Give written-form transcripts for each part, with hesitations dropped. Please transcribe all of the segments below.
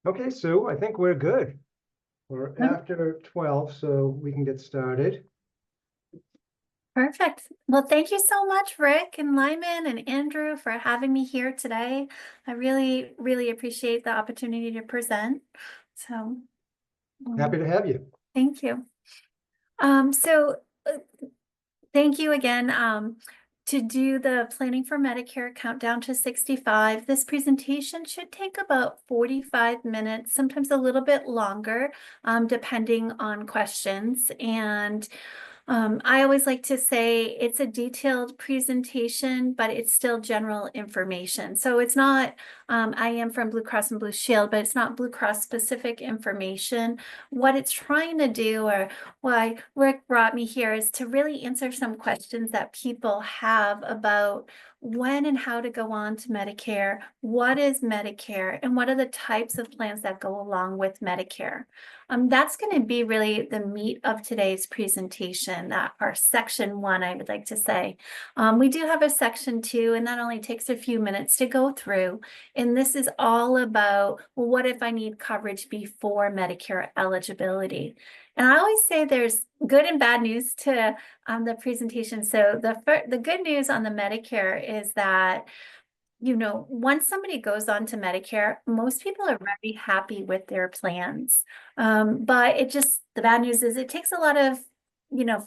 Okay, Sue, I think we're good. We're Okay, after 12, so we can get started. perfect. Well, thank you so much, Rick and Lyman and Andrew, for having me here today. I really, really appreciate the opportunity to present. So, Happy um, to have you. thank you. So thank you again. To do the Planning for Medicare Countdown to 65, this presentation should take about 45 minutes, sometimes a little bit longer, depending on questions. And I always like to say it's a detailed presentation, but it's still general information. So it's not, I am from Blue Cross and Blue Shield, but it's not Blue Cross specific information. What it's trying to do, or why Rick brought me here, is to really answer some questions that people have about when and how to go on to Medicare, what is Medicare, and what are the types of plans that go along with Medicare. That's going to be really the meat of today's presentation, our section one, I would like to say. We do have a section two, and that only takes a few minutes to go through. And this is all about, well, what if I need coverage before Medicare eligibility? And I always say there's good and bad news to the presentation. So the good news on the Medicare is that once somebody goes on to Medicare, most people are very happy with their plans. But the bad news is it takes a lot of,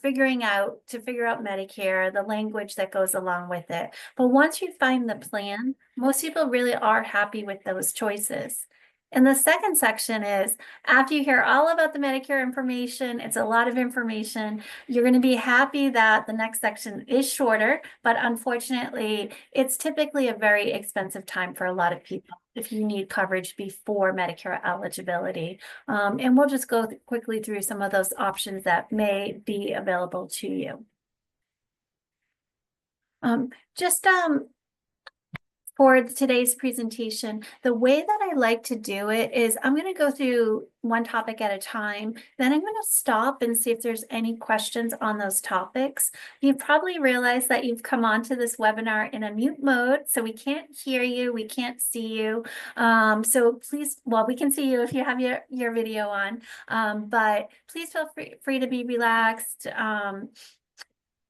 figuring out to figure out Medicare, the language that goes along with it. But once you find the plan, most people really are happy with those choices. And the second section is after you hear all about the Medicare information, it's a lot of information. You're going to be happy that the next section is shorter, but unfortunately, it's typically a very expensive time for a lot of people if you need coverage before Medicare eligibility. And we'll just go quickly through some of those options that may be available to you. Just for today's presentation, the way that I like to do it is I'm going to go through one topic at a time. Then I'm going to stop and see if there's any questions on those topics. You've probably realized that you've come onto this webinar in a mute mode, so we can't hear you, we can't see you. So please, well, we can see you if you have your video on, but please feel free to be relaxed.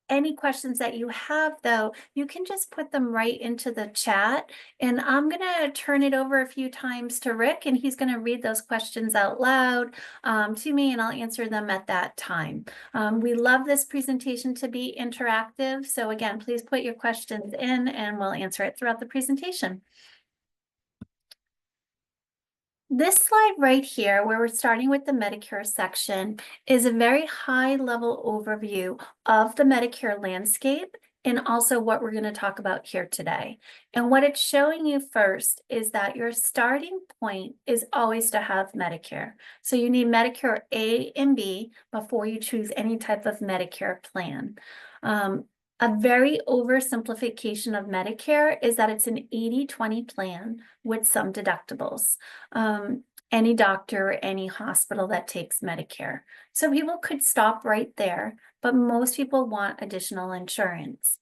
Any questions that you have, though, you can just put them right into the chat. And I'm going to turn it over a few times to Rick, and he's going to read those questions out loud to me, and I'll answer them at that time. We love this presentation to be interactive. So again, please put your questions in, and we'll answer it throughout the presentation. This slide right here, where we're starting with the Medicare section, is a very high-level overview of the Medicare landscape and also what we're going to talk about here today. And what it's showing you first is that your starting point is always to have Medicare. So you need Medicare A and B before you choose any type of Medicare plan. A very oversimplification of Medicare is that it's an 80-20 plan with some deductibles. Any doctor, any hospital that takes Medicare. So people could stop right there, but most people want additional insurance.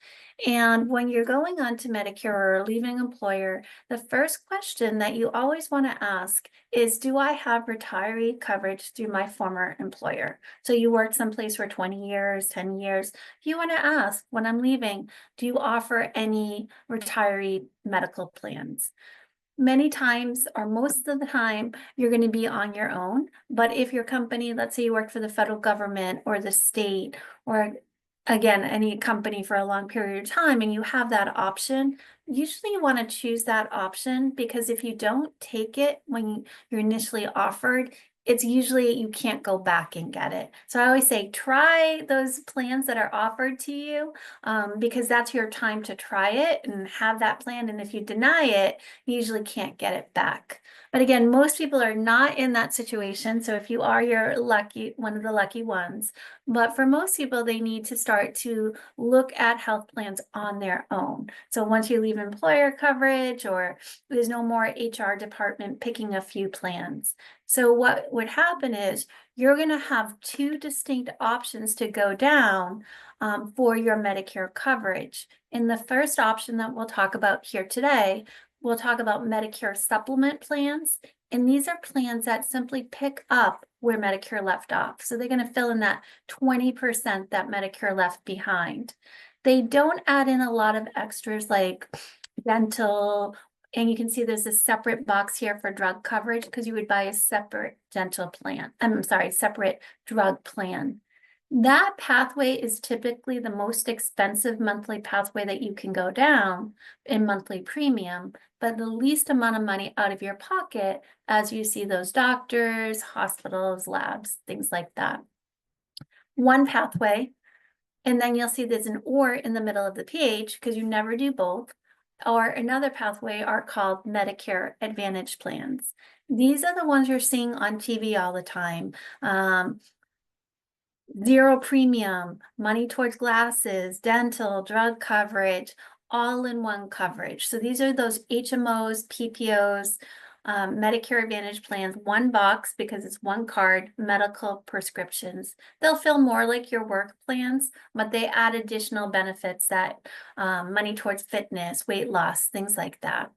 And when you're going on to Medicare or leaving employer, the first question that you always want to ask is, do I have retiree coverage through my former employer? So you worked someplace for 20 years, 10 years. You want to ask, when I'm leaving, do you offer any retiree medical plans? Many times, or most of the time, you're going to be on your own. But if your company, let's say you work for the federal government or the state, or again, any company for a long period of time, and you have that option, usually you want to choose that option, because if you don't take it when you're initially offered, it's usually you can't go back and get it. So I always say, try those plans that are offered to you, because that's your time to try it and have that plan. And if you deny it, you usually can't get it back. But again, most people are not in that situation. So if you are, you're lucky, one of the lucky ones. But for most people, they need to start to look at health plans on their own. So once you leave employer coverage, or there's no more HR department picking a few plans. So what would happen is you're going to have two distinct options to go down for your Medicare coverage. In the first option that we'll talk about here today, we'll talk about Medicare supplement plans And these are plans that simply pick up where Medicare left off. So they're going to fill in that 20% that Medicare left behind. They don't add in a lot of extras like dental, and you can see there's a separate box here for drug coverage because you would buy a separate dental plan. I'm sorry, separate drug plan. That pathway is typically the most expensive monthly pathway that you can go down in monthly premium, but the least amount of money out of your pocket as you see those doctors, hospitals, labs, things like that. One pathway, and then you'll see there's an or in the middle of the page because you never do both, or another pathway are called Medicare Advantage plans. These are the ones you're seeing on TV all the time. Zero premium, money towards glasses, dental, drug coverage, all in one coverage. So these are those HMOs, PPOs, Medicare Advantage plans, one box because it's one card, medical prescriptions. They'll feel more like your work plans, but they add additional benefits that money towards fitness, weight loss, things like that.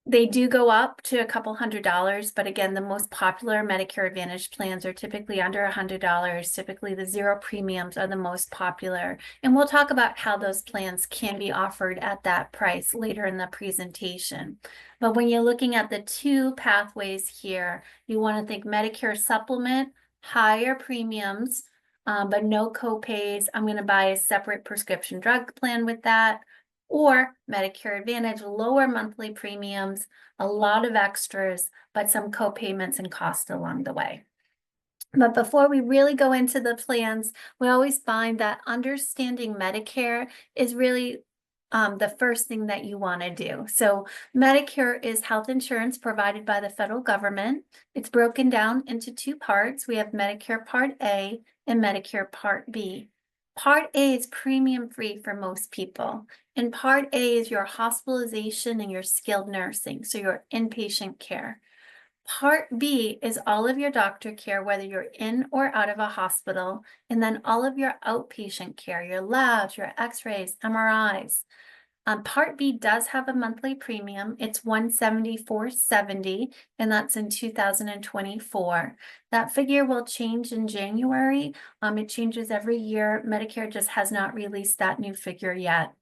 They do go up to a couple $100s, but again, the most popular Medicare Advantage plans are typically under $100. Typically, the zero premiums are the most popular. And we'll talk about how those plans can be offered at that price later in the presentation. But when you're looking at the two pathways here, you want to think Medicare Supplement, higher premiums, but no copays. I'm going to buy a separate prescription drug plan with that. Or Medicare Advantage, lower monthly premiums, a lot of extras, but some co-payments and costs along the way. But before we really go into the plans, we always find that understanding Medicare is really the first thing that you want to do. So Medicare is health insurance provided by the federal government. It's broken down into two parts. We have Medicare Part A and Medicare Part B. Part A is premium free for most people. And Part A is your hospitalization and your skilled nursing, so your inpatient care. Part B is all of your doctor care, whether you're in or out of a hospital, and then all of your outpatient care, your labs, your x-rays, MRIs. Part B does have a monthly premium. It's $174.70, and that's in 2024. That figure will change in January. It changes every year. Medicare just has not released that new figure yet.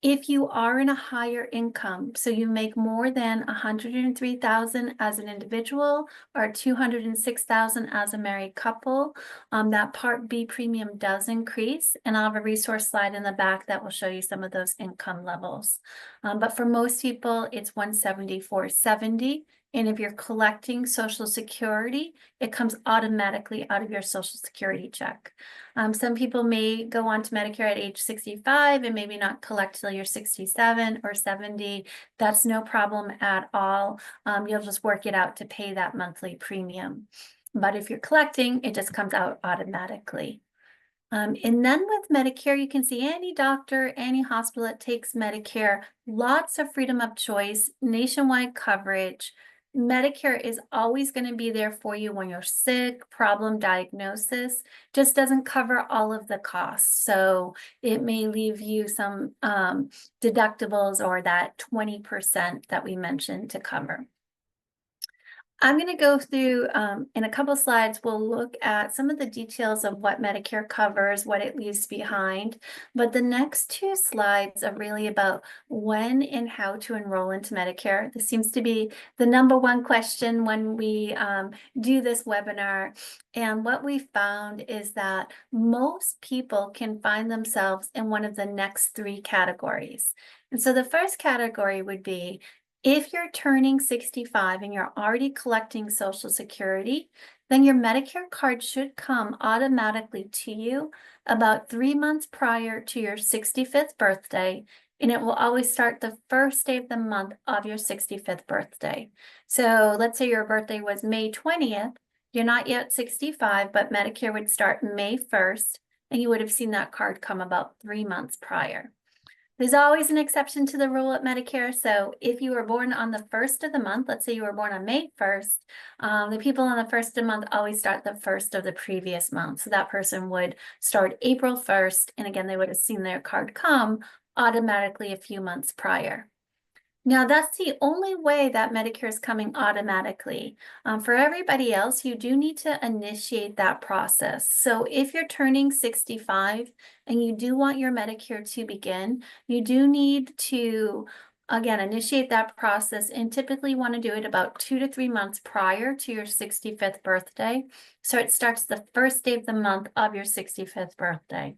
If you are in a higher income, so you make more than $103,000 as an individual or $206,000 as a married couple, that Part B premium does increase, and I'll have a resource slide in the back that will show you some of those income levels. But for most people, it's $174.70. And if you're collecting Social Security, it comes automatically out of your Social Security check. Some people may go on to Medicare at age 65 and maybe not collect till you're 67 or 70. That's no problem at all. You'll just work it out to pay that monthly premium. But if you're collecting, it just comes out automatically. And then with Medicare, you can see any doctor, any hospital that takes Medicare, lots of freedom of choice, nationwide coverage. Medicare is always going to be there for you when you're sick, problem diagnosis, just doesn't cover all of the costs. So it may leave you some deductibles or that 20% that we mentioned to cover. I'm going to go through, in a couple slides, we'll look at some of the details of what Medicare covers, what it leaves behind. But the next two slides are really about when and how to enroll into Medicare. This seems to be the number one question when we do this webinar. And what we found is that most people can find themselves in one of the next three categories. And so the first category would be, if you're turning 65 and you're already collecting Social Security, then your Medicare card should come automatically to you about 3 months prior to your 65th birthday, and it will always start the first day of the month of your 65th birthday. So let's say your birthday was May 20th, you're not yet 65, but Medicare would start May 1st, and you would have seen that card come about 3 months prior. There's always an exception to the rule at Medicare. So if you were born on the first of the month, let's say you were born on May 1st, the people on the first of the month always start the first of the previous month. So that person would start April 1st. And again, they would have seen their card come automatically a few months prior. Now, that's the only way that Medicare is coming automatically. For everybody else, you do need to initiate that process. So if you're turning 65 and you do want your Medicare to begin, you do need to, again, initiate that process, and typically want to do it about 2 to 3 months prior to your 65th birthday. So it starts the first day of the month of your 65th birthday.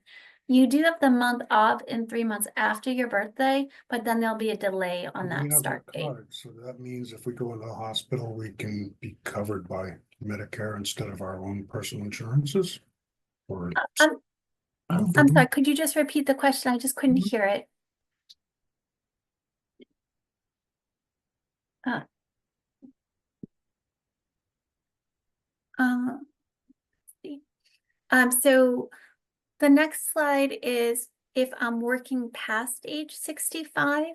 You do have the month off in 3 months after your birthday, but then there'll be a delay on We that have start our date. card, so that means if we go into the hospital, we can be covered by Medicare instead of our own personal insurances? Or I'm sorry, could you just repeat the question? I just couldn't hear it. Uh, let's see. So the next slide is if I'm working past age 65.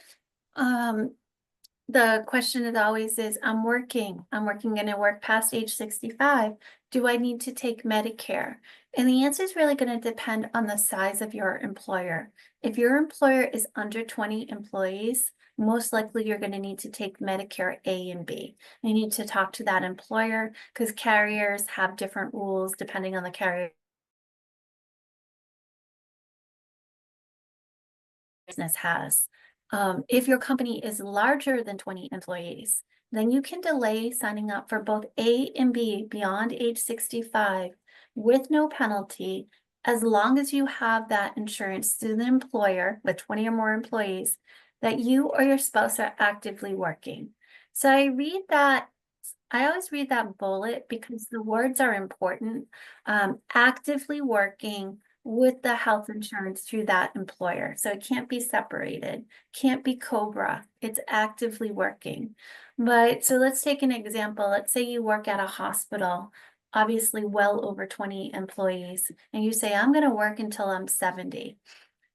The question is always is, I'm working gonna work past age 65. Do I need to take Medicare? And the answer is really gonna depend on the size of your employer. If your employer is under 20 employees, most likely you're gonna need to take Medicare A and B. You need to talk to that employer because carriers have different rules depending on the carrier business has. If your company is larger than 20 employees, then you can delay signing up for both A and B beyond age 65 with no penalty, as long as you have that insurance through the employer with 20 or more employees that you or your spouse are actively working. So I always read that bullet because the words are important. Actively working with the health insurance through that employer. So it can't be separated, can't be COBRA, it's actively working. But so let's take an example. Let's say you work at a hospital, obviously well over 20 employees, and you say, I'm gonna work until I'm 70.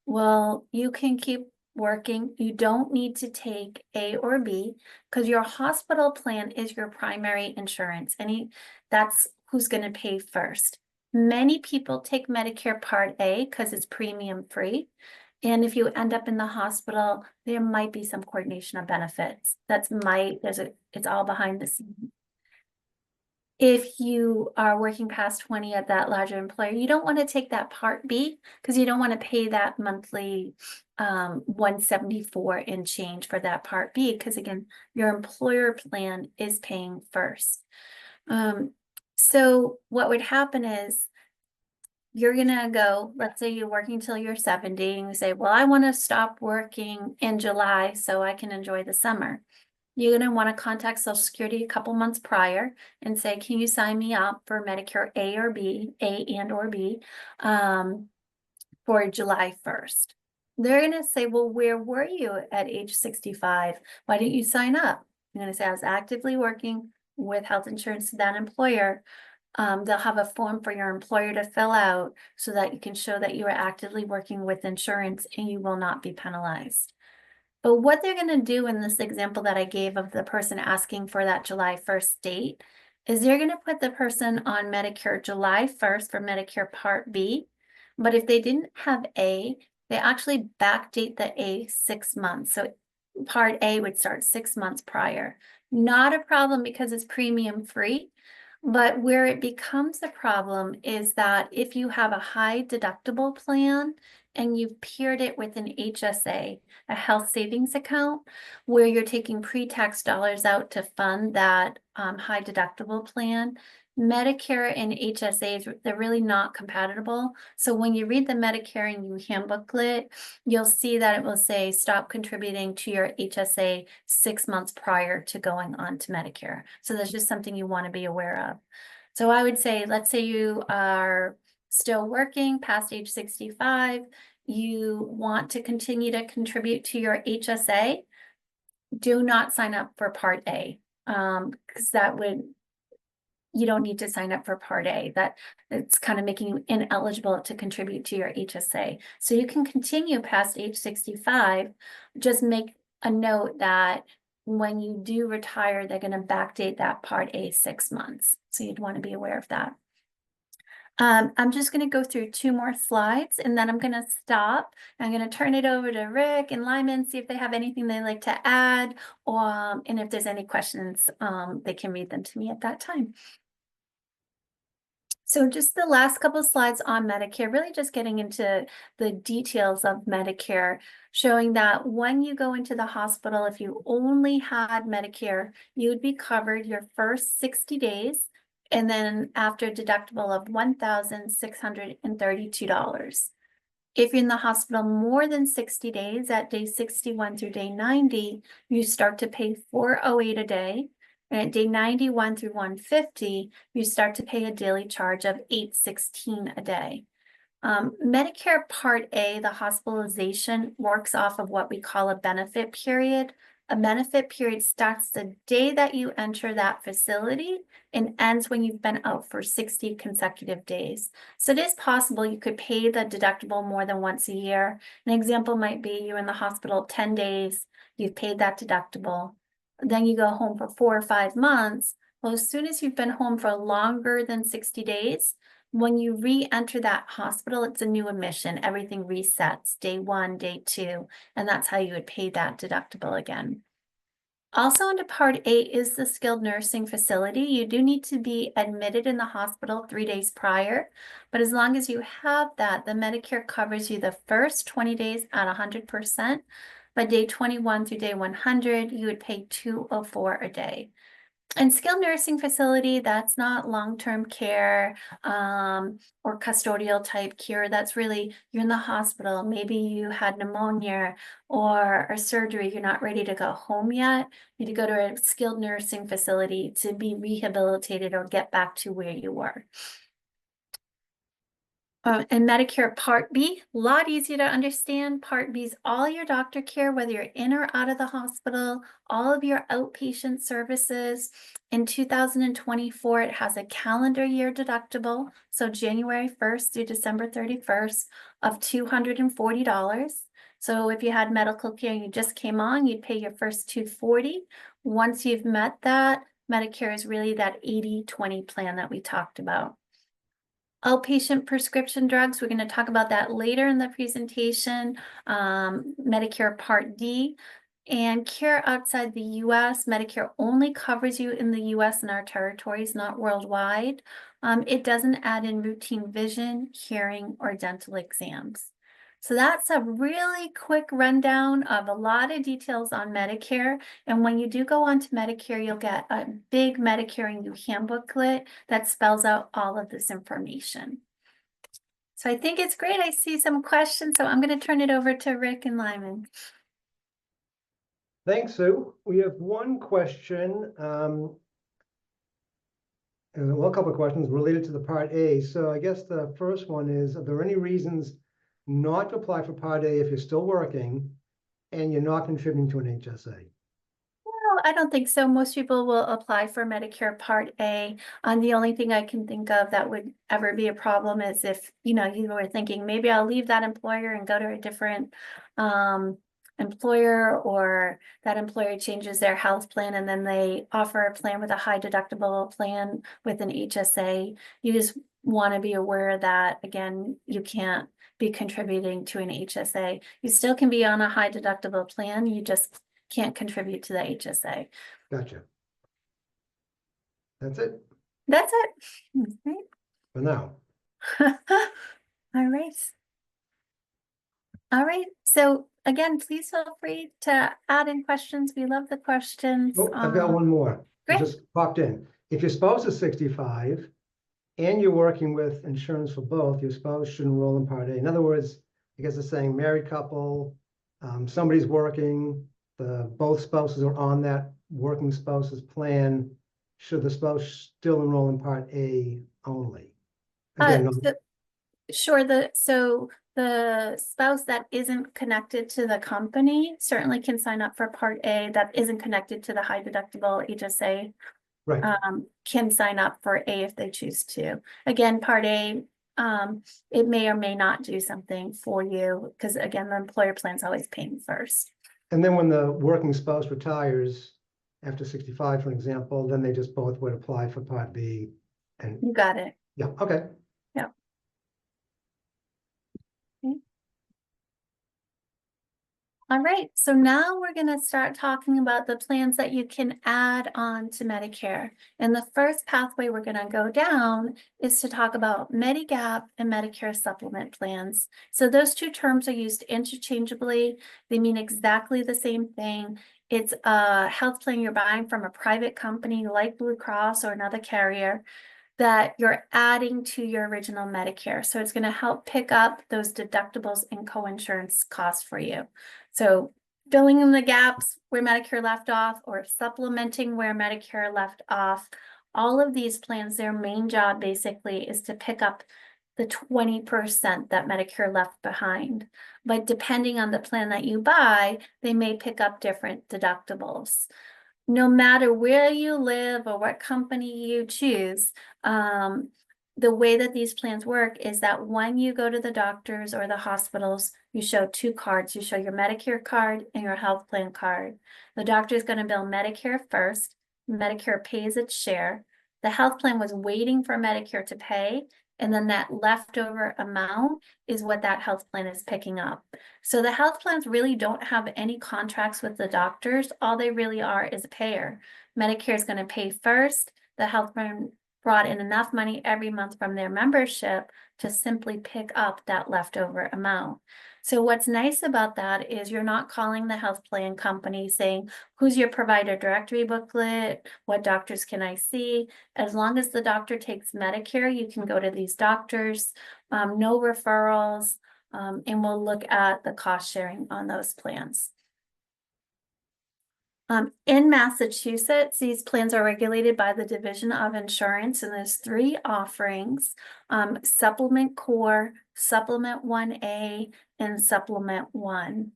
Well, you can keep working. You don't need to take A or B because your hospital plan is your primary insurance. That's who's going to pay first. Many people take Medicare Part A because it's premium free. And if you end up in the hospital, there might be some coordination of benefits. It's all behind the scenes. If you are working past 20 at that larger employer, you don't want to take that Part B because you don't want to pay that monthly 174 and change for that Part B because again, your employer plan is paying first. So what would happen is you're gonna go, let's say you're working till you're 70 and you say, well, I want to stop working in July so I can enjoy the summer. You're going to want to contact Social Security a couple months prior and say, can you sign me up for Medicare A or B, A and or B, for July 1st? They're going to say, well, where were you at age 65? Why didn't you sign up? You're going to say, I was actively working with health insurance to that employer. They'll have a form for your employer to fill out so that you can show that you are actively working with insurance and you will not be penalized. But what they're going to do in this example that I gave of the person asking for that July 1st date is they're going to put the person on Medicare July 1st for Medicare Part B. But if they didn't have A, they actually backdate the A 6 months. So Part A would start 6 months prior. Not a problem because it's premium free. But where it becomes a problem is that if you have a high deductible plan and you've paired it with an HSA, a health savings account, where you're taking pre-tax dollars out to fund that high deductible plan, Medicare and HSAs, they're really not compatible. So when you read the Medicare and You handbooklet, you'll see that it will say stop contributing to your HSA 6 months prior to going on to Medicare. So that's just something you want to be aware of. So I would say, let's say you are still working past age 65, you want to continue to contribute to your HSA, do not sign up for Part A, because you don't need to sign up for Part A. It's kind of making you ineligible to contribute to your HSA. So you can continue past age 65, just make a note that when you do retire, they're going to backdate that Part A 6 months. So you'd want to be aware of that. I'm just going to go through 2 more slides and then I'm going to stop. I'm going to turn it over to Rick and Lyman, see if they have anything they'd like to add, or, and if there's any questions, they can read them to me at that time. So just the last couple of slides on Medicare, really just getting into the details of Medicare, showing that when you go into the hospital, if you only had Medicare, you would be covered your first 60 days. And then after a deductible of $1,632. If you're in the hospital more than 60 days, at day 61 through day 90, you start to pay $408 a day. And at day 91 through 150, you start to pay a daily charge of $816 a day. Medicare Part A, the hospitalization, works off of what we call a benefit period. A benefit period starts the day that you enter that facility and ends when you've been out for 60 consecutive days. So it is possible you could pay the deductible more than once a year. An example might be you're in the hospital 10 days, you've paid that deductible. Then you go home for 4 or 5 months. Well, as soon as you've been home for longer than 60 days, when you re-enter that hospital, it's a new admission. Everything resets, day 1, day 2, and that's how you would pay that deductible again. Also under Part A is the skilled nursing facility. You do need to be admitted in the hospital 3 days prior, but as long as you have that, the Medicare covers you the first 20 days at 100%. By day 21 through day 100, you would pay $204 a day. And skilled nursing facility, that's not long-term care or custodial type care. That's really, you're in the hospital, maybe you had pneumonia or a surgery, you're not ready to go home yet. You need to go to a skilled nursing facility to be rehabilitated or get back to where you were. And Medicare Part B, a lot easier to understand. Part B is all your doctor care, whether you're in or out of the hospital, all of your outpatient services. In 2024, it has a calendar year deductible, so January 1st through December 31st of $240. So if you had medical care and you just came on, you'd pay your first $240. Once you've met that, Medicare is really that 80-20 plan that we talked about. Outpatient prescription drugs, we're going to talk about that later in the presentation. Medicare Part D and care outside the US. Medicare only covers you in the US and our territories, not worldwide. It doesn't add in routine vision, hearing, or dental exams. So that's a really quick rundown of a lot of details on Medicare. And when you do go on to Medicare, you'll get a big Medicare and You handbooklet that spells out all of this information. So I think it's great. I see some questions, so I'm going to turn it over to Rick and Lyman. Thanks, Sue. We have one question. Well, a couple of questions related to the Part A. So I guess the first one is, are there any reasons not to apply for Part A if you're still working and you're not contributing to an HSA? No, I don't think so. Most people will apply for Medicare Part A. The only thing I can think of that would ever be a problem is if, you were thinking, maybe I'll leave that employer and go to a different employer, or that employer changes their health plan and then they offer a plan with a high deductible plan with an HSA. You just want to be aware that, again, you can't be contributing to an HSA. You still can be on a high deductible plan. You just can't contribute to the HSA. Gotcha. That's it That's it. for now. All right. All right. So again, please feel free to add in questions. We love the questions. Oh, I've got one more. It great. just popped in. If your spouse is 65 and you're working with insurance for both, your spouse should enroll in Part A. In other words, I guess it's saying married couple, somebody's working, both spouses are on that working spouse's plan. Should the spouse still enroll in Part A only? Again, Sure. So the spouse that isn't connected to the company certainly can sign up for Part A. That isn't connected to the high deductible HSA. right. Can sign up for A if they choose to. Again, Part A, it may or may not do something for you because, again, the employer plan's always paying first. And then when the working spouse retires after 65, for example, then they just both would apply for Part B. And You got it. yeah, okay. Yeah. All right, so now we're gonna start talking about the plans that you can add on to Medicare. And the first pathway we're gonna go down is to talk about Medigap and Medicare supplement plans. So those two terms are used interchangeably. They mean exactly the same thing. It's a health plan you're buying from a private company like Blue Cross or another carrier that you're adding to your original Medicare. So it's going to help pick up those deductibles and coinsurance costs for you. So filling in the gaps where Medicare left off or supplementing where Medicare left off, all of these plans, their main job basically is to pick up the 20% that Medicare left behind. But depending on the plan that you buy, they may pick up different deductibles. No matter where you live or what company you choose, the way that these plans work is that when you go to the doctors or the hospitals, you show two cards. You show your Medicare card and your health plan card. The doctor is going to bill Medicare first. Medicare pays its share. The health plan was waiting for Medicare to pay, and then that leftover amount is what that health plan is picking up. So the health plans really don't have any contracts with the doctors. All they really are is a payer. Medicare is going to pay first. The health plan brought in enough money every month from their membership to simply pick up that leftover amount. So what's nice about that is you're not calling the health plan company saying, who's your provider directory booklet? What doctors can I see? As long as the doctor takes Medicare, you can go to these doctors, no referrals, and we'll look at the cost sharing on those plans. In Massachusetts, these plans are regulated by the Division of Insurance, and there's three offerings, Supplement Core, Supplement 1A, and Supplement 1.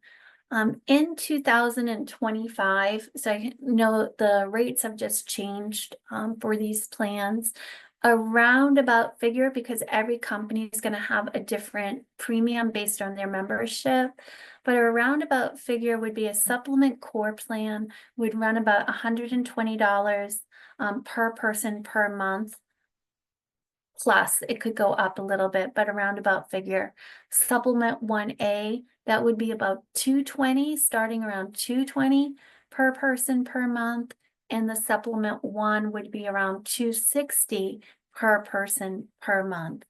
In 2025, so I know the rates have just changed for these plans. A roundabout figure, because every company is going to have a different premium based on their membership, but a roundabout figure would be a Supplement Core plan would run about $120 per person per month. Plus, it could go up a little bit, but a roundabout figure. Supplement 1A, that would be about $220, starting around $220 per person per month. And the Supplement 1 would be around $260 per person per month.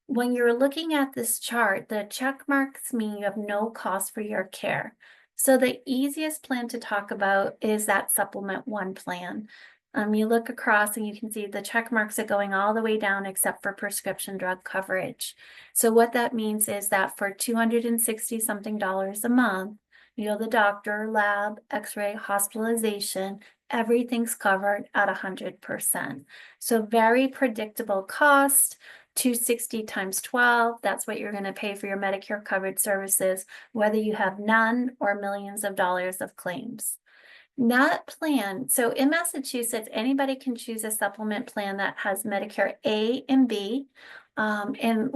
When you're looking at this chart, the check marks mean you have no cost for your care. So the easiest plan to talk about is that Supplement 1 plan. You look across and you can see the check marks are going all the way down except for prescription drug coverage. So what that means is that for $260 something a month, you know, the doctor, lab, x-ray, hospitalization, everything's covered at 100%. So very predictable cost. $260 times 12, that's what you're going to pay for your Medicare covered services, whether you have none or millions of dollars of claims. That plan, so in Massachusetts, anybody can choose a supplement plan that has Medicare A and B, and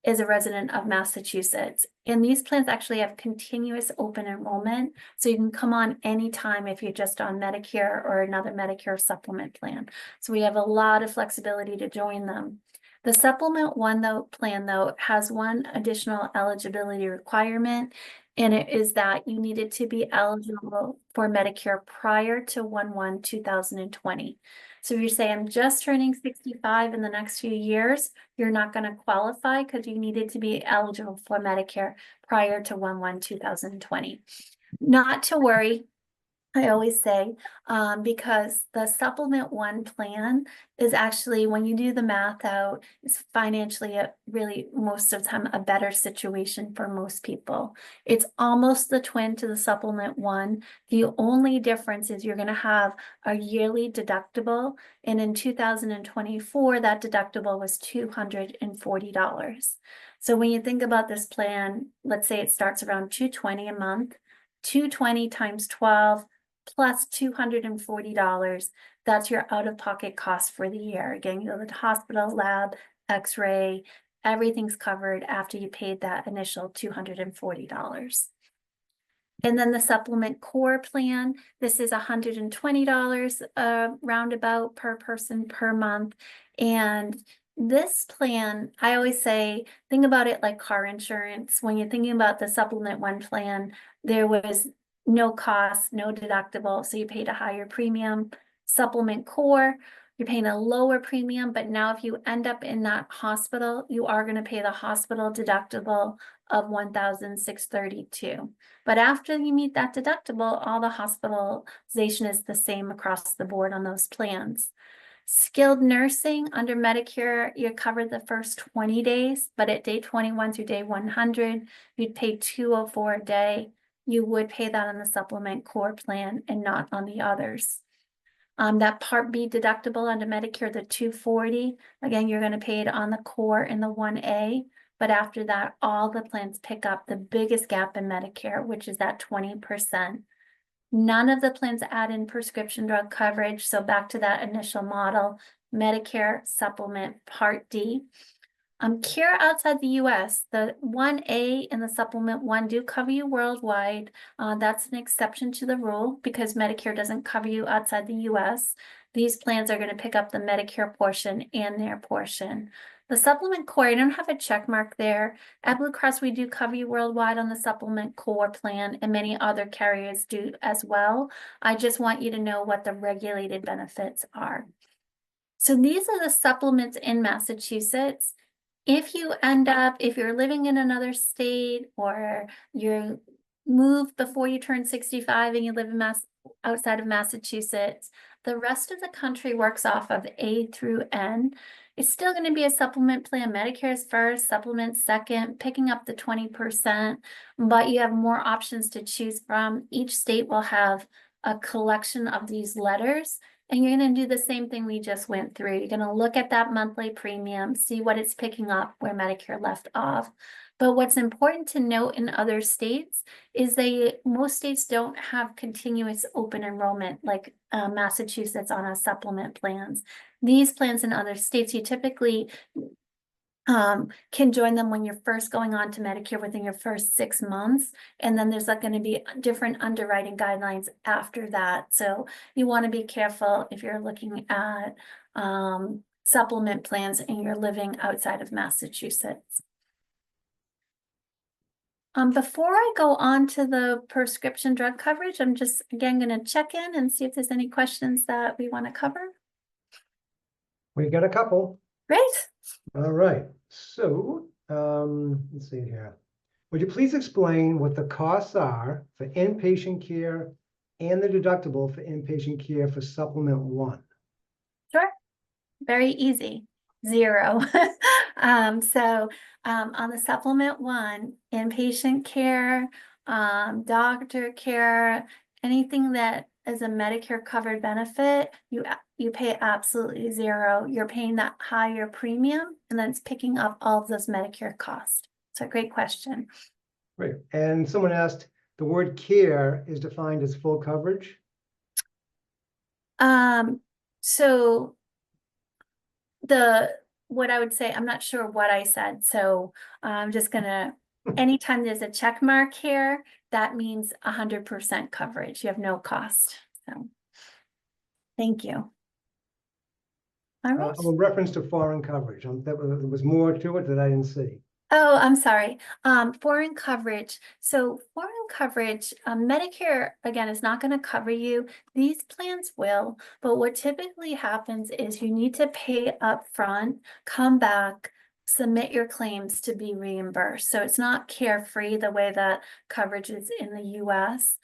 is a resident of Massachusetts. And these plans actually have continuous open enrollment, so you can come on anytime if you're just on Medicare or another Medicare supplement plan. So we have a lot of flexibility to join them. The Supplement 1 plan has one additional eligibility requirement, and it is that you needed to be eligible for Medicare prior to 1/1/2020. So if you say, I'm just turning 65 in the next few years, you're not going to qualify because you needed to be eligible for Medicare prior to 1/1/2020. Not to worry, I always say, because the Supplement 1 plan is actually, when you do the math out, it's financially really most of the time a better situation for most people. It's almost the twin to the Supplement 1. The only difference is you're going to have a yearly deductible, and in 2024, that deductible was $240. So when you think about this plan, let's say it starts around $220 a month, 220 times 12 plus $240, that's your out-of-pocket cost for the year. Again, you go to the hospital, lab, x-ray, everything's covered after you paid that initial $240. And then the Supplement Core plan, this is $120 roundabout per person per month. And this plan, I always say, think about it like car insurance. When you're thinking about the supplement one plan, there was no cost, no deductible, so you paid a higher premium. Supplement core, you're paying a lower premium, but now if you end up in that hospital, you are going to pay the hospital deductible of $1,632. But after you meet that deductible, all the hospitalization is the same across the board on those plans. Skilled nursing under Medicare, you're covered the first 20 days, but at day 21 through day 100, you'd pay $204 a day. You would pay that on the supplement core plan and not on the others. That Part B deductible under Medicare, the $240, again, you're going to pay it on the core and the 1A, but after that, all the plans pick up the biggest gap in Medicare, which is that 20%. None of the plans add in prescription drug coverage. So back to that initial model, Medicare supplement Part D. Care outside the US, the 1A and the supplement 1 do cover you worldwide. That's an exception to the rule because Medicare doesn't cover you outside the US. These plans are going to pick up the Medicare portion and their portion. The supplement core, I don't have a check mark there. At Blue Cross, we do cover you worldwide on the supplement core plan, and many other carriers do as well. I just want you to know what the regulated benefits are. So these are the supplements in Massachusetts. If you're living in another state or you moved before you turn 65 and you live in outside of Massachusetts, the rest of the country works off of A through N. It's still going to be a supplement plan. Medicare is first, supplement second, picking up the 20%, but you have more options to choose from. Each state will have a collection of these letters, and you're going to do the same thing we just went through. You're going to look at that monthly premium, see what it's picking up where Medicare left off. But what's important to note in other states is most states don't have continuous open enrollment like Massachusetts on our supplement plans. These plans in other states, you typically can join them when you're first going on to Medicare within your first 6 months. And then there's going to be different underwriting guidelines after that. So you want to be careful if you're looking at supplement plans and you're living outside of Massachusetts. Before I go on to the prescription drug coverage, I'm just again going to check in and see if there's any questions that we want to cover. We got a couple. Great. All right. So let's see here. Would you please explain what the costs are for inpatient care and the deductible for inpatient care for supplement 1? Sure. Very easy. 0. On the supplement 1, inpatient care, doctor care, anything that is a Medicare covered benefit, you pay absolutely 0. You're paying that higher premium, and then it's picking up all of those Medicare costs. So great question. Great. And someone asked, the word care is defined as full coverage? So what I would say, I'm not sure what I said, so I'm just gonna, anytime there's a check mark here, that means 100% coverage. You have no cost. So thank you. All right. A reference to foreign coverage. There was more to it that I didn't see. Oh, I'm sorry. Foreign coverage. So foreign coverage, Medicare, again, is not going to cover you. These plans will, but what typically happens is you need to pay up front, come back, submit your claims to be reimbursed. So it's not carefree the way that coverage is in the US.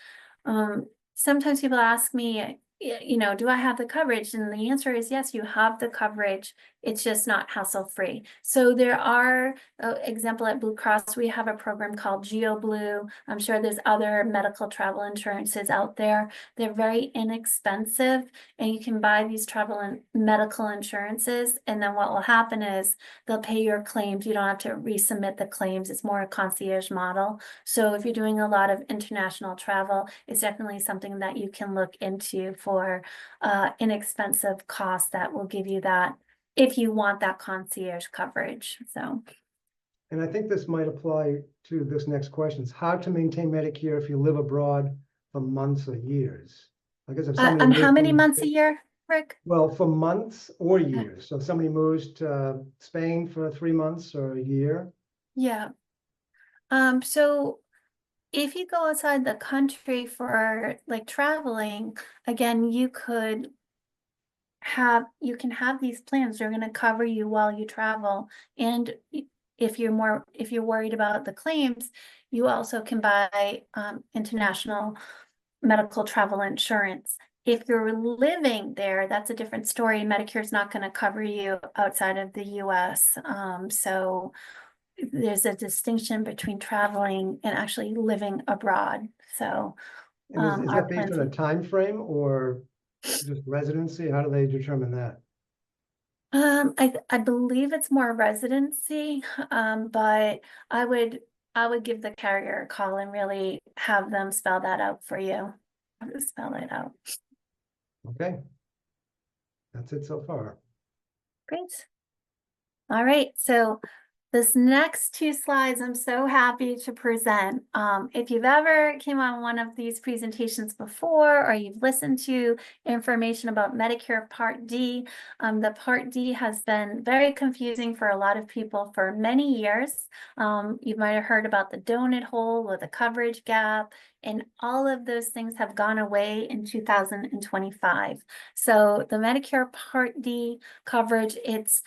Sometimes people ask me, do I have the coverage? And the answer is yes, you have the coverage. It's just not hassle-free. So there are, example at Blue Cross, we have a program called GeoBlue. I'm sure there's other medical travel insurances out there. They're very inexpensive, and you can buy these travel and medical insurances. And then what will happen is they'll pay your claims. You don't have to resubmit the claims. It's more a concierge model. So if you're doing a lot of international travel, it's definitely something that you can look into for inexpensive cost that will give you that if you want that concierge coverage. So, and I think this might apply to this next question. It's how to maintain Medicare if you live abroad for months or years. I guess if somebody how many months a year? Rick? Well, for months or years. So if somebody moves to Spain for 3 months or a year. Yeah. So if you go outside the country for like traveling, again, you can have these plans. They're going to cover you while you travel. And if you're worried about the claims, you also can buy international medical travel insurance. If you're living there, that's a different story. Medicare is not going to cover you outside of the US. So there's a distinction between traveling and actually living abroad. So And is our that based plans, on a time frame or just residency? How do they determine that? I believe it's more residency, but I would give the carrier a call and really have them spell that out for you. Spell it out. Okay. That's it so far. Great. All right, so this next two slides, I'm so happy to present. If you've ever came on one of these presentations before, or you've listened to information about Medicare Part D, the Part D has been very confusing for a lot of people for many years. You might have heard about the donut hole or the coverage gap, and all of those things have gone away in 2025. So the Medicare Part D coverage, it's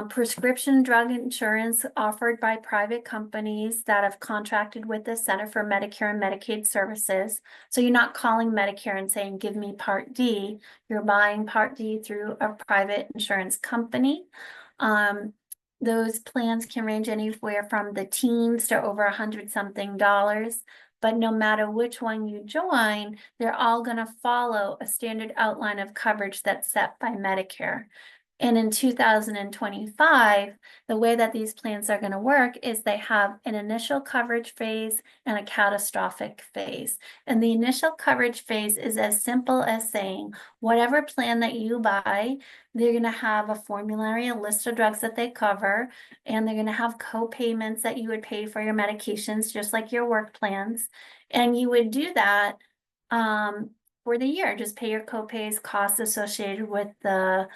prescription drug insurance offered by private companies that have contracted with the Center for Medicare and Medicaid Services. So you're not calling Medicare and saying, give me Part D. You're buying Part D through a private insurance company. Those plans can range anywhere from the teens to over $100-something. But no matter which one you join, they're all going to follow a standard outline of coverage that's set by Medicare. And in 2025, the way that these plans are going to work is they have an initial coverage phase and a catastrophic phase. And the initial coverage phase is as simple as saying, whatever plan that you buy, they're going to have a formulary, a list of drugs that they cover, and they're going to have co-payments that you would pay for your medications, just like your work plans. And you would do that for the year, just pay your co-pays, costs associated with the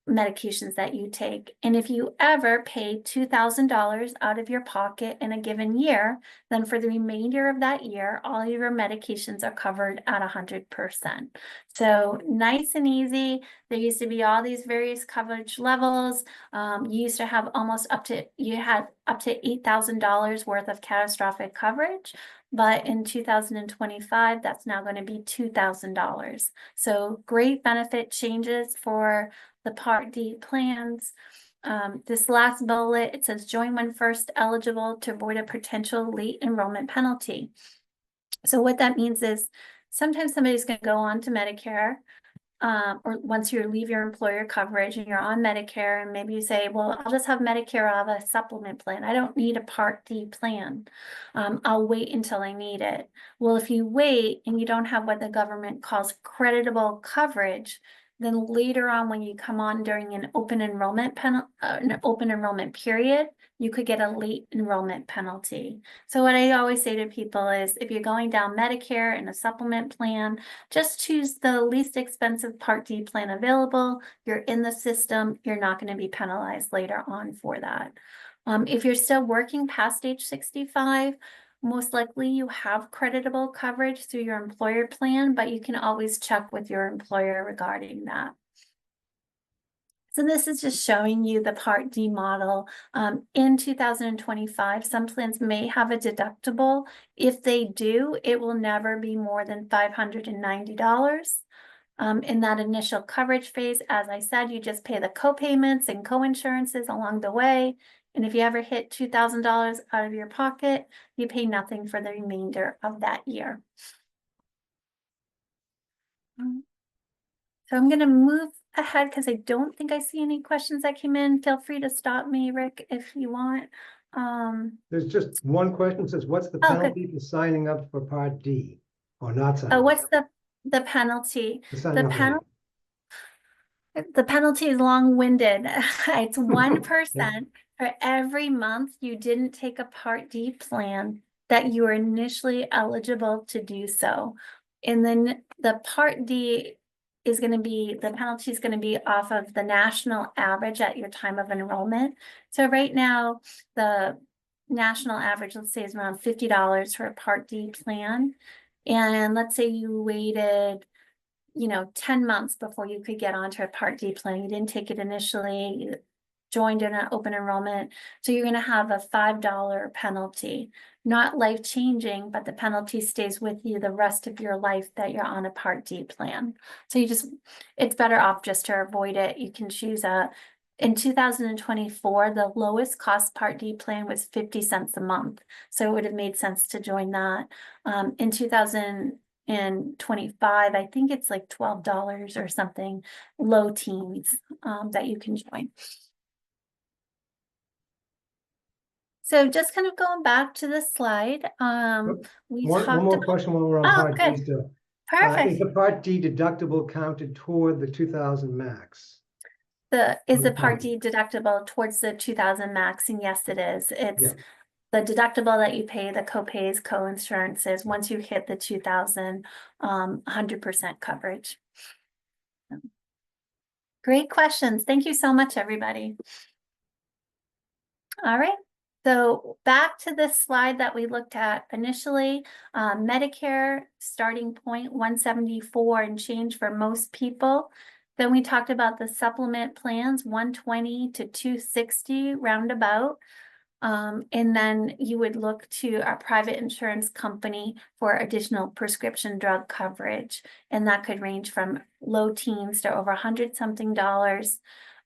medications that you take. And if you ever pay $2,000 out of your pocket in a given year, then for the remainder of that year, all of your medications are covered at 100%. So nice and easy. There used to be all these various coverage levels. You used to have you had up to $8,000 worth of catastrophic coverage. But in 2025, that's now going to be $2,000. So great benefit changes for the Part D plans. This last bullet, it says join when first eligible to avoid a potential late enrollment penalty. So what that means is sometimes somebody's going to go on to Medicare, or once you leave your employer coverage and you're on Medicare, and maybe you say, well, I'll just have Medicare out of a supplement plan. I don't need a Part D plan. I'll wait until I need it. Well, if you wait and you don't have what the government calls creditable coverage, then later on when you come on during an open enrollment period, you could get a late enrollment penalty. So what I always say to people is if you're going down Medicare in a supplement plan, just choose the least expensive Part D plan available. You're in the system. You're not going to be penalized later on for that. If you're still working past age 65, most likely you have creditable coverage through your employer plan, but you can always check with your employer regarding that. So this is just showing you the Part D model. In 2025, some plans may have a deductible. If they do, it will never be more than $590. In that initial coverage phase, as I said, you just pay the co-payments and co-insurances along the way. And if you ever hit $2,000 out of your pocket, you pay nothing for the remainder of that year. So I'm going to move ahead because I don't think I see any questions that came in. Feel free to stop me, Rick, if you want. There's just one question. It says, what's the Oh, good. penalty for signing up for Part D or not signing? Oh, what's the penalty? For signing up late? The penalty is long-winded. It's 1% for every month you didn't take a Part D plan that you were initially eligible to do so. And then the Part D is going to be, the penalty is going to be off of the national average at your time of enrollment. So right now, the national average, let's say, is around $50 for a Part D plan. And let's say you waited, 10 months before you could get onto a Part D plan. You didn't take it initially, you joined in an open enrollment. So you're going to have a $5 penalty. Not life-changing, but the penalty stays with you the rest of your life that you're on a Part D plan. So it's better off just to avoid it. You can choose in 2024, the lowest cost Part D plan was 50 cents a month. So it would have made sense to join that. In 2025, I think it's like $12 or something, low teens, that you can join. So just kind of going back to the slide, we One talked more about, question while we're on oh, Part D good, still. Is perfect. the Part D deductible counted toward the 2,000 max? Is the Part D deductible towards the 2,000 max? And yes, it is. It's Yeah. the deductible that you pay, the co-pays, co-insurances, once you hit the 2,000, 100% coverage. Great questions. Thank you so much, everybody. All right. So back to this slide that we looked at initially, Medicare starting point 174 and change for most people. Then we talked about the supplement plans 120 to 260 roundabout. And then you would look to a private insurance company for additional prescription drug coverage. And that could range from low teens to over $100-something.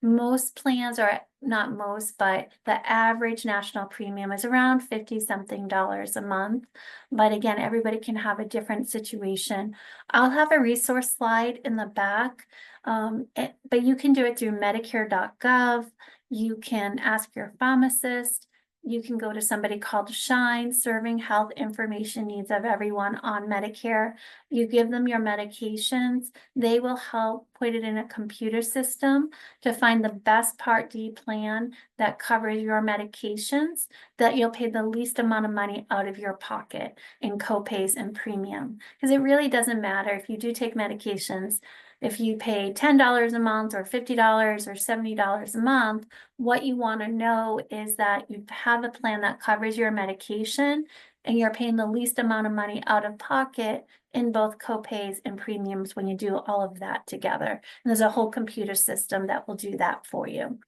Most plans are not most, but the average national premium is around $50-something a month. But again, everybody can have a different situation. I'll have a resource slide in the back, but you can do it through Medicare.gov. You can ask your pharmacist. You can go to somebody called Shine, serving health information needs of everyone on Medicare. You give them your medications. They will help put it in a computer system to find the best Part D plan that covers your medications, that you'll pay the least amount of money out of your pocket in copays and premium. Because it really doesn't matter if you do take medications. If you pay $10 a month or $50 or $70 a month, what you want to know is that you have a plan that covers your medication and you're paying the least amount of money out of pocket in both copays and premiums when you do all of that together. And there's a whole computer system that will do that for you.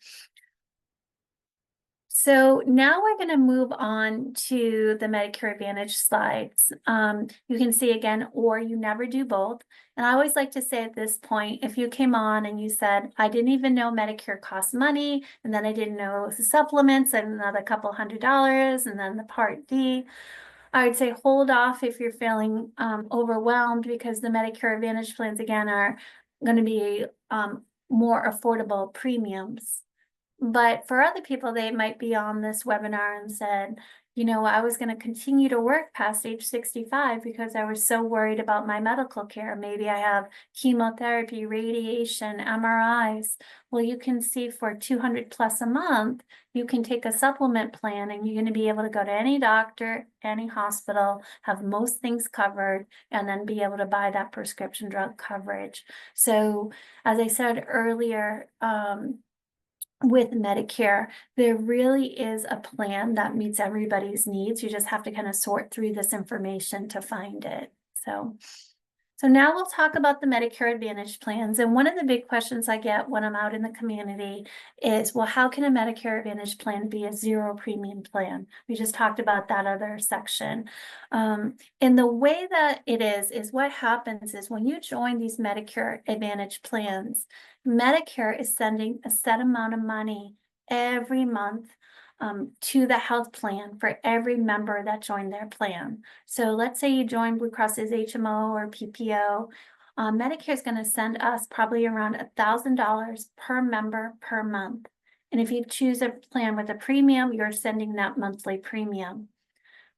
So now we're going to move on to the Medicare Advantage slides. You can see again, or you never do both. And I always like to say at this point, if you came on and you said, I didn't even know Medicare costs money, and then I didn't know the supplements and another couple $100, and then the Part D, I would say hold off if you're feeling overwhelmed, because the Medicare Advantage plans again are going to be more affordable premiums. But for other people, they might be on this webinar and said, I was going to continue to work past age 65 because I was so worried about my medical care. Maybe I have chemotherapy, radiation, MRIs. Well, you can see for $200+ a month, you can take a supplement plan and you're going to be able to go to any doctor, any hospital, have most things covered, and then be able to buy that prescription drug coverage. So as I said earlier, with Medicare, there really is a plan that meets everybody's needs. You just have to kind of sort through this information to find it. So now we'll talk about the Medicare Advantage plans. And one of the big questions I get when I'm out in the community is, well, how can a Medicare Advantage plan be a zero premium plan? We just talked about that other section. And the way that it is what happens is when you join these Medicare Advantage plans, Medicare is sending a set amount of money every month to the health plan for every member that joined their plan. So let's say you join Blue Cross's HMO or PPO. Medicare is going to send us probably around $1,000 per member per month. And if you choose a plan with a premium, you're sending that monthly premium.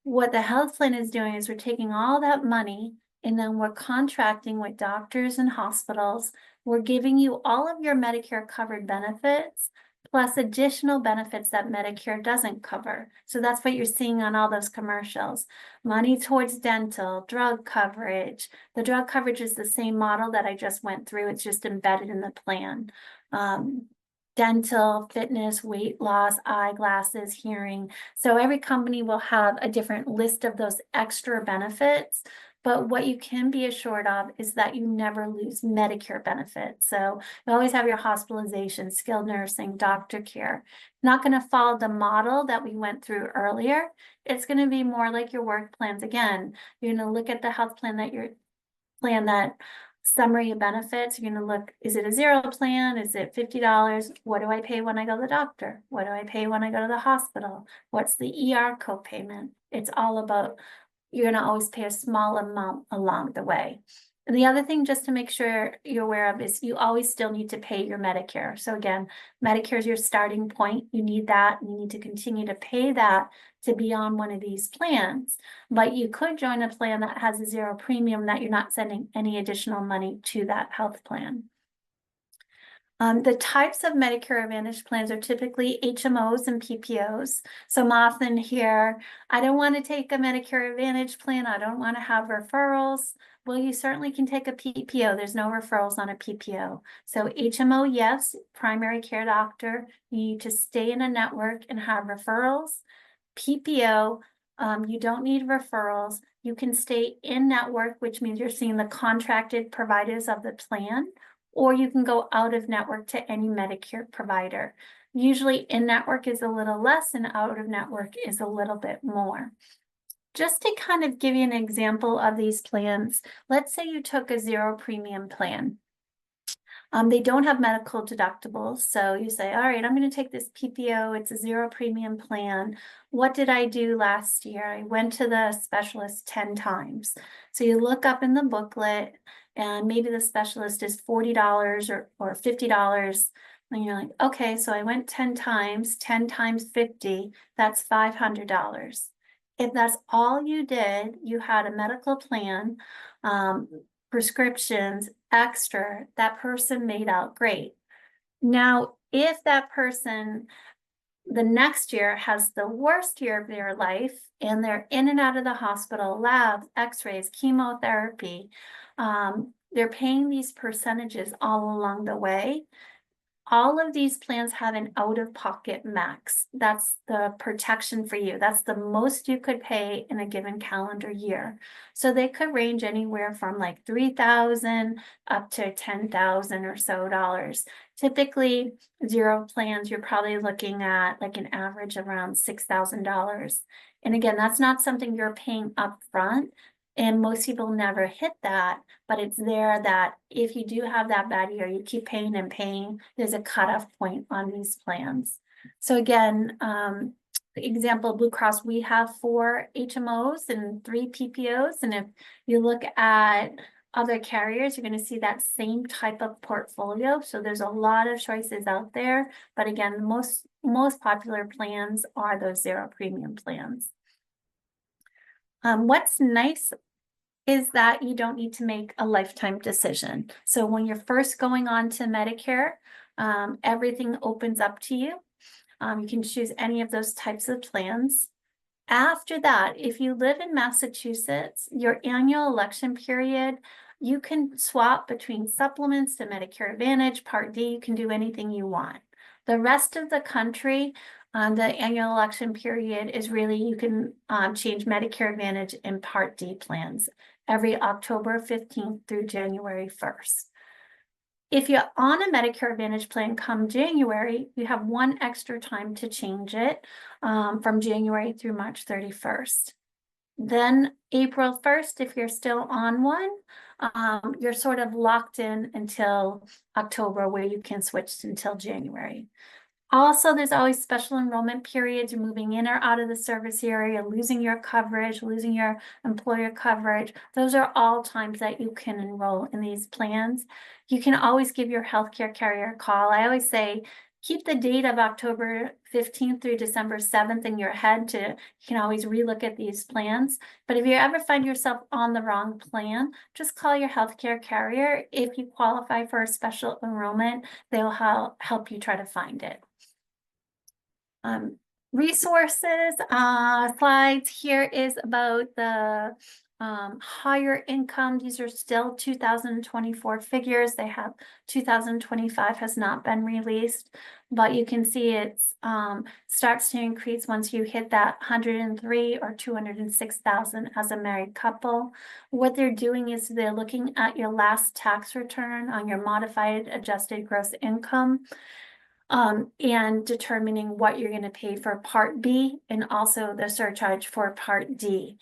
What the health plan is doing is we're taking all that money and then we're contracting with doctors and hospitals. We're giving you all of your Medicare covered benefits, plus additional benefits that Medicare doesn't cover. So that's what you're seeing on all those commercials. Money towards dental, drug coverage. The drug coverage is the same model that I just went through. It's just embedded in the plan. Dental, fitness, weight loss, eyeglasses, hearing. So every company will have a different list of those extra benefits. But what you can be assured of is that you never lose Medicare benefits. So you always have your hospitalization, skilled nursing, doctor care. Not going to follow the model that we went through earlier. It's going to be more like your work plans. Again, you're going to look at the health plan that summary of benefits. You're going to look, is it a zero plan? Is it $50? What do I pay when I go to the doctor? What do I pay when I go to the hospital? What's the ER copayment? It's all about, you're going to always pay a small amount along the way. And the other thing, just to make sure you're aware of, is you always still need to pay your Medicare. So again, Medicare is your starting point. You need that. You need to continue to pay that to be on one of these plans. But you could join a plan that has a zero premium that you're not sending any additional money to that health plan. The types of Medicare Advantage plans are typically HMOs and PPOs. So I'm often hear, I don't want to take a Medicare Advantage plan. I don't want to have referrals. Well, you certainly can take a PPO. There's no referrals on a PPO. So HMO, yes, primary care doctor. You need to stay in a network and have referrals. PPO, you don't need referrals. You can stay in network, which means you're seeing the contracted providers of the plan, or you can go out of network to any Medicare provider. Usually in network is a little less and out of network is a little bit more. Just to kind of give you an example of these plans, let's say you took a zero premium plan. They don't have medical deductibles. So you say, all right, I'm going to take this PPO. It's a zero premium plan. What did I do last year? I went to the specialist 10 times. So you look up in the booklet and maybe the specialist is $40 or $50. And you're like, okay, so I went 10 times 50, that's $500. If that's all you did, you had a medical plan, prescriptions, extra, that person made out great. Now, if that person the next year has the worst year of their life and they're in and out of the hospital, labs, x-rays, chemotherapy, they're paying these percentages all along the way. All of these plans have an out-of-pocket max. That's the protection for you. That's the most you could pay in a given calendar year. So they could range anywhere from like $3,000 up to $10,000 or so dollars. Typically, zero plans, you're probably looking at like an average around $6,000. And again, that's not something you're paying up front. And most people never hit that, but it's there that if you do have that bad year, you keep paying and paying, there's a cutoff point on these plans. So again, example, Blue Cross, we have 4 HMOs and 3 PPOs. And if you look at other carriers, you're going to see that same type of portfolio. So there's a lot of choices out there. But again, the most popular plans are those zero premium plans. What's nice is that you don't need to make a lifetime decision. So when you're first going on to Medicare, everything opens up to you. You can choose any of those types of plans. After that, if you live in Massachusetts, your annual election period, you can swap between supplements to Medicare Advantage, Part D, you can do anything you want. The rest of the country, the annual election period is really, you can change Medicare Advantage and Part D plans every October 15th through January 1st. If you're on a Medicare Advantage plan come January, you have one extra time to change it from January through March 31st. Then April 1st, if you're still on one, you're sort of locked in until October where you can switch until January. Also, there's always special enrollment periods. You're moving in or out of the service area, losing your coverage, losing your employer coverage. Those are all times that you can enroll in these plans. You can always give your healthcare carrier a call. I always say, keep the date of October 15th through December 7th in your head you can always relook at these plans. But if you ever find yourself on the wrong plan, just call your healthcare carrier. If you qualify for a special enrollment, they'll help you try to find it. Resources, slides here is about the higher income. These are still 2024 figures. They have 2025 has not been released, but you can see it's starts to increase once you hit that 103 or 206,000 as a married couple. What they're doing is they're looking at your last tax return on your modified adjusted gross income. And determining what you're going to pay for Part B and also the surcharge for Part D.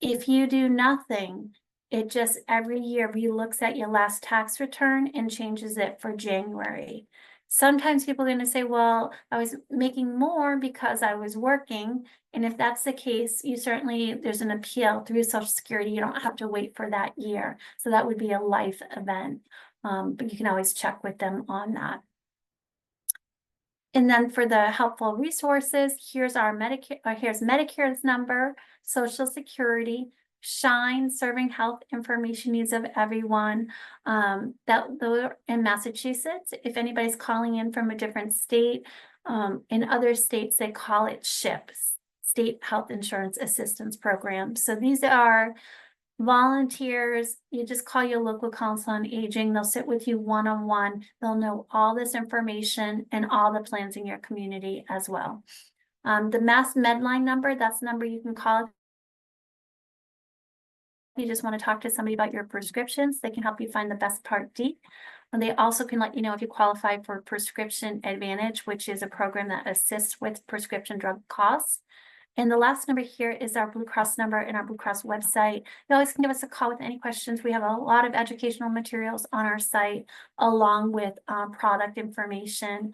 If you do nothing, it just every year relooks at your last tax return and changes it for January. Sometimes people are going to say, well, I was making more because I was working. And if that's the case, there's an appeal through Social Security. You don't have to wait for that year. So that would be a life event. But you can always check with them on that. And then for the helpful resources, here's our Medicare, here's Medicare's number, Social Security, SHINE, Serving Health Information Needs of Everyone. Those in Massachusetts. If anybody's calling in from a different state, in other states, they call it SHIPS, State Health Insurance Assistance Program. So these are volunteers. You just call your local council on aging. They'll sit with you one-on-one. They'll know all this information and all the plans in your community as well. The Mass Medline number, that's the number you can call if you just want to talk to somebody about your prescriptions. They can help you find the best Part D. And they also can let you know if you qualify for Prescription Advantage, which is a program that assists with prescription drug costs. And the last number here is our Blue Cross number and our Blue Cross website. You always can give us a call with any questions. We have a lot of educational materials on our site, along with product information.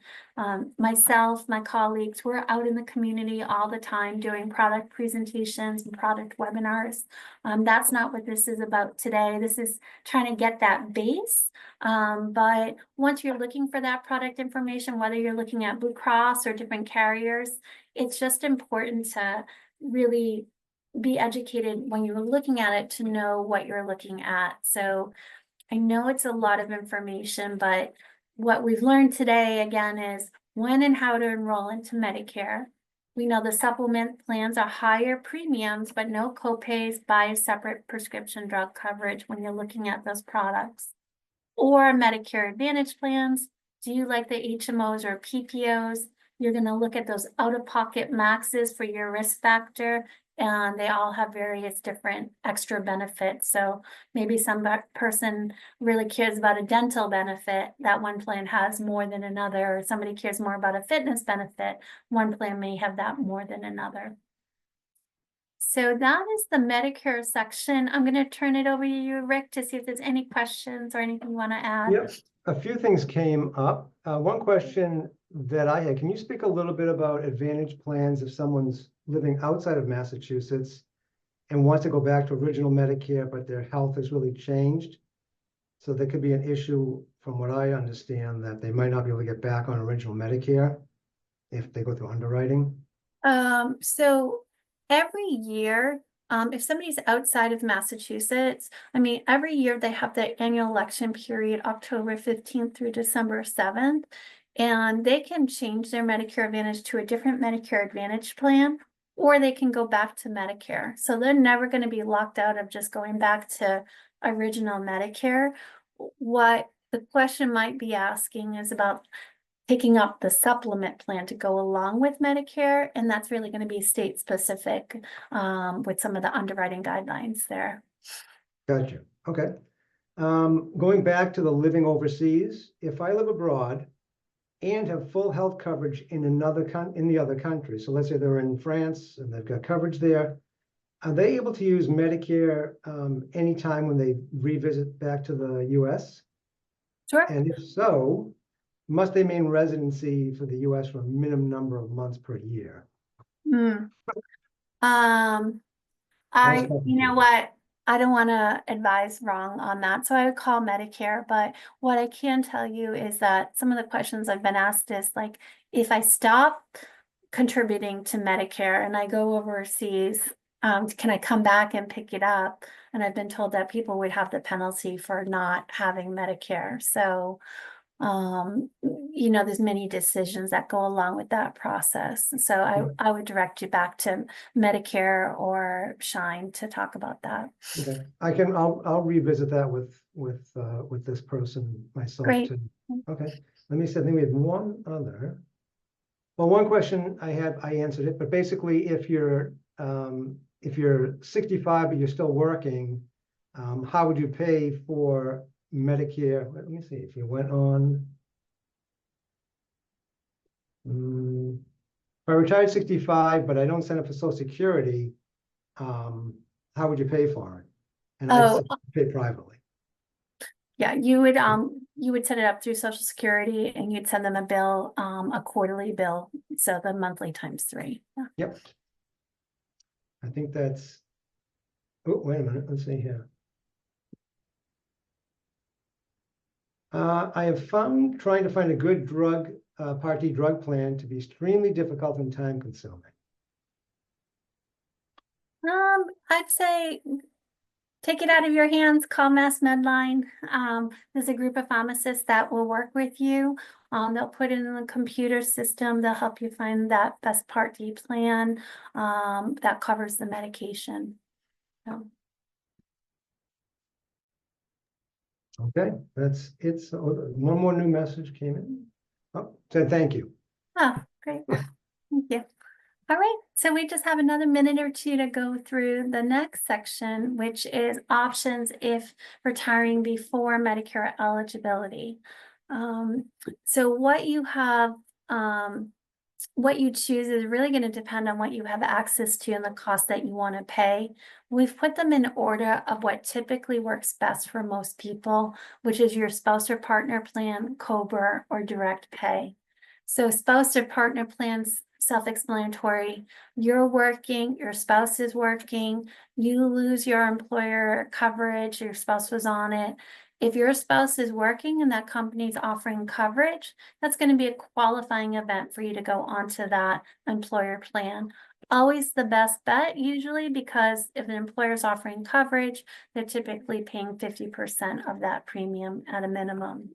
Myself, my colleagues, we're out in the community all the time doing product presentations and product webinars. That's not what this is about today. This is trying to get that base. But once you're looking for that product information, whether you're looking at Blue Cross or different carriers, it's just important to really be educated when you're looking at it to know what you're looking at. So I know it's a lot of information, but what we've learned today again is when and how to enroll into Medicare. We know the supplement plans are higher premiums, but no copays. Buy a separate prescription drug coverage when you're looking at those products. Or Medicare Advantage plans. Do you like the HMOs or PPOs? You're going to look at those out-of-pocket maxes for your risk factor, and they all have various different extra benefits. So maybe some person really cares about a dental benefit that one plan has more than another, or somebody cares more about a fitness benefit. One plan may have that more than another. So that is the Medicare section. I'm going to turn it over to you, Rick, to see if there's any questions or anything you want to add. Yep, a few things came up. One question that I had, can you speak a little bit about Advantage plans if someone's living outside of Massachusetts and wants to go back to original Medicare, but their health has really changed? So there could be an issue, from what I understand, that they might not be able to get back on original Medicare if they go through underwriting. So every year, if somebody's outside of Massachusetts, I mean, every year they have the annual election period, October 15th through December 7th, and they can change their Medicare Advantage to a different Medicare Advantage plan, or they can go back to Medicare. So they're never going to be locked out of just going back to original Medicare. What the question might be asking is about picking up the supplement plan to go along with Medicare, and that's really going to be state specific with some of the underwriting guidelines there. Gotcha. Okay. Going back to the living overseas, if I live abroad and have full health coverage in the other country, so let's say they're in France and they've got coverage there, are they able to use Medicare anytime when they revisit back to the US? Sure. And if so, must they maintain residency for the US for a minimum number of months per year? You know what? I don't want to advise wrong on that. So I would call Medicare, but what I can tell you is that some of the questions I've been asked is like, if I stop contributing to Medicare and I go overseas, can I come back and pick it up? And I've been told that people would have the penalty for not having Medicare. So you know, there's many decisions that go along with that process. So I would direct you back to Medicare or Shine to talk about that. Okay, I'll revisit that with this person myself Great. too. Okay, let me see, I think we had one other. Well, one question I answered it, but basically if you're 65, but you're still working, how would you pay for Medicare? Let me see, if you went on. If I retired 65, but I don't sign up for Social Security, how would you pay for it? And I Oh, pay privately. yeah, you would set it up through Social Security and you'd send them a bill, a quarterly bill. So the monthly times 3. Yeah. Yep. I think that's, oh, wait a minute, let's see here. I have found trying to find a good Part D drug plan to be extremely difficult and time consuming. I'd say take it out of your hands, call Mass Medline. There's a group of pharmacists that will work with you. They'll put it in the computer system. They'll help you find that best Part D plan that covers the medication. So. Okay, that's it. So one more new message came in. Oh, said thank you. Oh, great. Thank you. All right, so we just have another minute or two to go through the next section, which is options if retiring before Medicare eligibility. So what you have, what you choose is really going to depend on what you have access to and the cost that you want to pay. We've put them in order of what typically works best for most people, which is your spouse or partner plan, COBRA, or direct pay. So spouse or partner plans, self-explanatory. You're working, your spouse is working, you lose your employer coverage, your spouse was on it. If your spouse is working and that company is offering coverage, that's going to be a qualifying event for you to go onto that employer plan. Always the best bet usually, because if an employer is offering coverage, they're typically paying 50% of that premium at a minimum.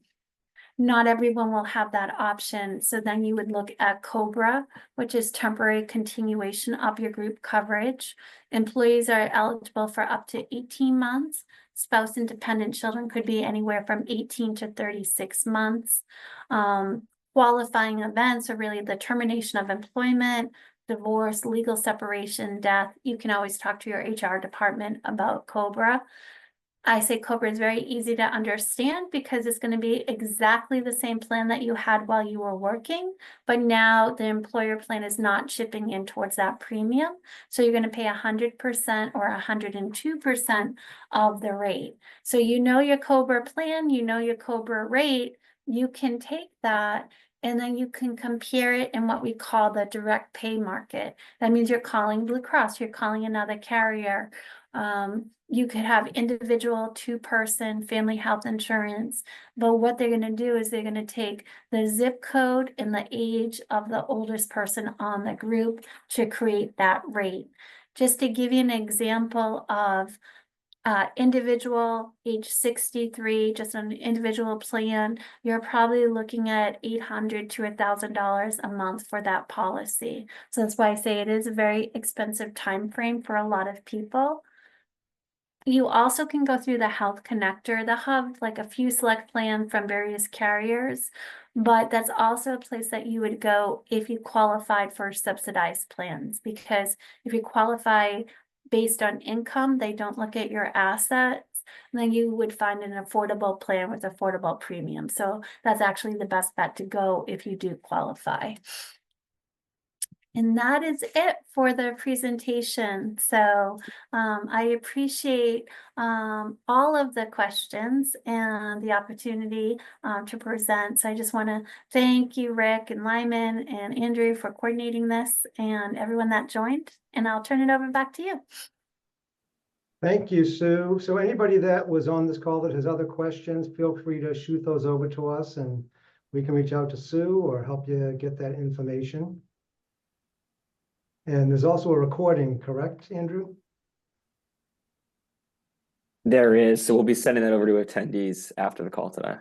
Not everyone will have that option. So then you would look at COBRA, which is temporary continuation of your group coverage. Employees are eligible for up to 18 months. Spouse and dependent children could be anywhere from 18 to 36 months. Qualifying events are really the termination of employment, divorce, legal separation, death. You can always talk to your HR department about COBRA. I say COBRA is very easy to understand because it's going to be exactly the same plan that you had while you were working, but now the employer plan is not chipping in towards that premium. So you're going to pay 100% or 102% of the rate. So you know your COBRA plan, you know your COBRA rate, you can take that and then you can compare it in what we call the direct pay market. That means you're calling Blue Cross, you're calling another carrier. You could have individual 2-person family health insurance, but what they're going to do is they're going to take the zip code and the age of the oldest person on the group to create that rate. Just to give you an example of individual age 63, just an individual plan, you're probably looking at $800 to $1,000 a month for that policy. So that's why I say it is a very expensive time frame for a lot of people. You also can go through the Health Connector, the hub, like a few select plans from various carriers, but that's also a place that you would go if you qualified for subsidized plans, because if you qualify based on income, they don't look at your assets, and then you would find an affordable plan with affordable premium. So that's actually the best bet to go if you do qualify. And that is it for the presentation. So I appreciate all of the questions and the opportunity to present. So I just want to thank you, Rick and Lyman and Andrew, for coordinating this and everyone that joined. And I'll turn it over back to you. Thank you, Sue. So anybody that was on this call that has other questions, feel free to shoot those over to us and we can reach out to Sue or help you get that information. And there's also a recording, correct, Andrew? There is. So we'll be sending that over to attendees after the call today.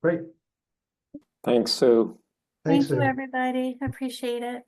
Great. Thanks, Sue. Thanks, Thank you, Sue. everybody. Appreciate it.